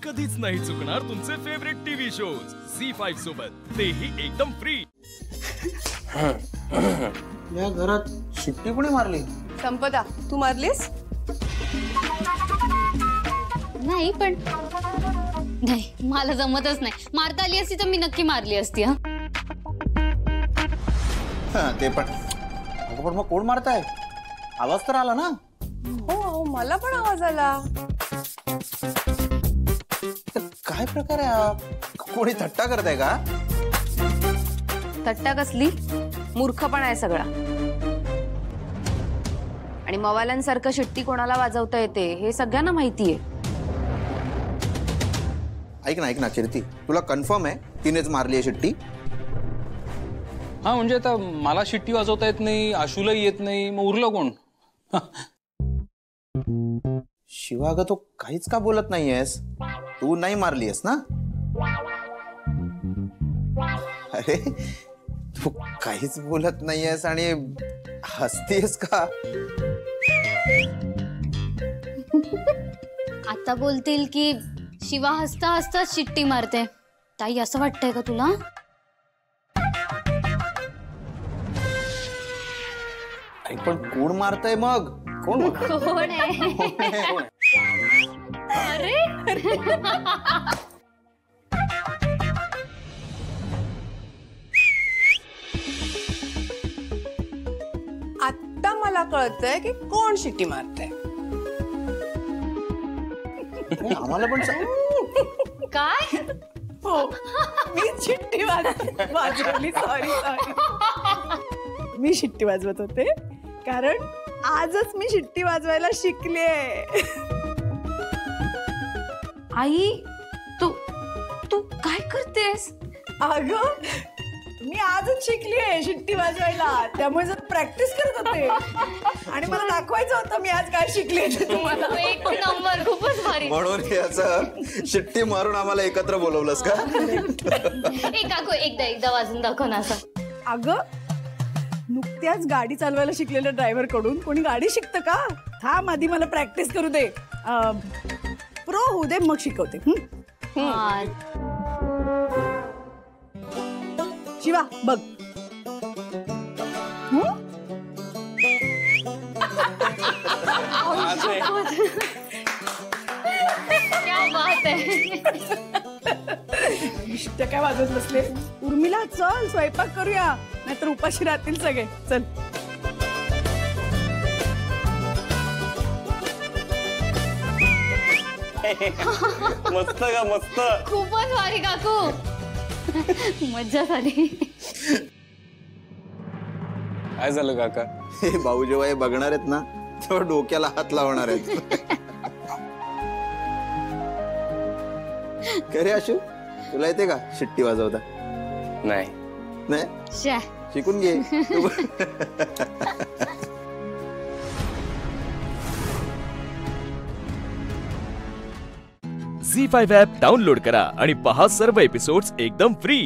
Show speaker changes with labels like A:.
A: कधीच नाही चुकणार तुमचे फेवरेट टीव्ही शोज झी5 सोबत, तेही एकदम फ्री।
B: या घरात शिट्टी कोणी मारली?
C: संपदा, तू मारलीस?
D: नाही, पण नाही, मला जमतच नाही। मारता आली असती तर मी नक्की मारली असती।
B: ते पण अगं, पण मग कोण मारताय? आवाज तर आला ना?
C: हो, मला पण आवाज आला।
B: काय प्रकार आहे हा? कोणी थट्टा करताय का?
C: थट्टा कसली? मूर्खपणा आहे सगळा। आणि मवाल्यांसारखं शिट्टी कोणाला वाजवता येते हे सगळ्यांना माहितीये।
B: ऐक ना कीर्ती, तुला कन्फर्म आहे तिनेच मारली आहे शिट्टी?
E: हा, म्हणजे आता मला शिट्टी वाजवता येत नाही, आशूलाही येत नाही, मग उरलं कोण?
B: शिवा, अगं तू काहीच का बोलत नाहीयेस? तू नाही मारलीयस ना? अरे तू काहीच बोलत नाहीयेस आणि हसतीयस का?
D: आता बोलतील की शिवा हसता हसता शिट्टी मारते। ताई, असं वाटतंय का तुला?
B: पण कोण मारतय मग? कोण
D: कोण आहे? अरे
C: आता मला कळतंय की कोण शिट्टी मारतंय।
B: आम्हाला पण
D: काय?
C: हो, मी शिट्टी वाजवली। सॉरी, मी शिट्टी वाजवत होते कारण आजच मी शिट्टी वाजवायला शिकले।
D: आई, तू काय करतेस?
C: अगं, मी आजच शिकलीये शिट्टी वाजवायला, त्यामुळे जर प्रॅक्टिस करत होते आणि मला दाखवायचं होतं मी आज काय शिकले ते तुम्हाला।
D: एक नंबर, खूपच भारी।
B: म्हणून याचं शिट्टी मारून आम्हाला एकत्र बोलवलंस का?
D: काकू, एकदा वाजून दाखव ना असं।
C: अगं, नुकत्याच गाडी चालवायला शिकलेल्या ड्रायव्हर कडून कोणी गाडी शिकतं का? थांब, आधी मला प्रॅक्टिस करू दे, प्रो होऊ दे, मग शिकवते। शिवा, बघ।
D: क्या बात आहे।
C: इष्ट काय वाजवत बसले? उर्मिला, चल स्वयंपाक करूया, नाहीतर उपाशी राहतील सगळे। चल।
E: मस्त का? मस्त,
D: खूपच भारी काकू, मज्जा झाली।
E: काय झालं काका?
B: हे भाऊ जेव्हा हे बघणार आहेत ना, तेव्हा डोक्याला हात लावणार आहेत। खरे आशू, तुला येते का शिट्टी वाजवता?
E: नाही
B: नाही, शिकून घे।
A: झी5 ॲप डाउनलोड करा आणि पहा सर्व एपिसोड्स एकदम फ्री।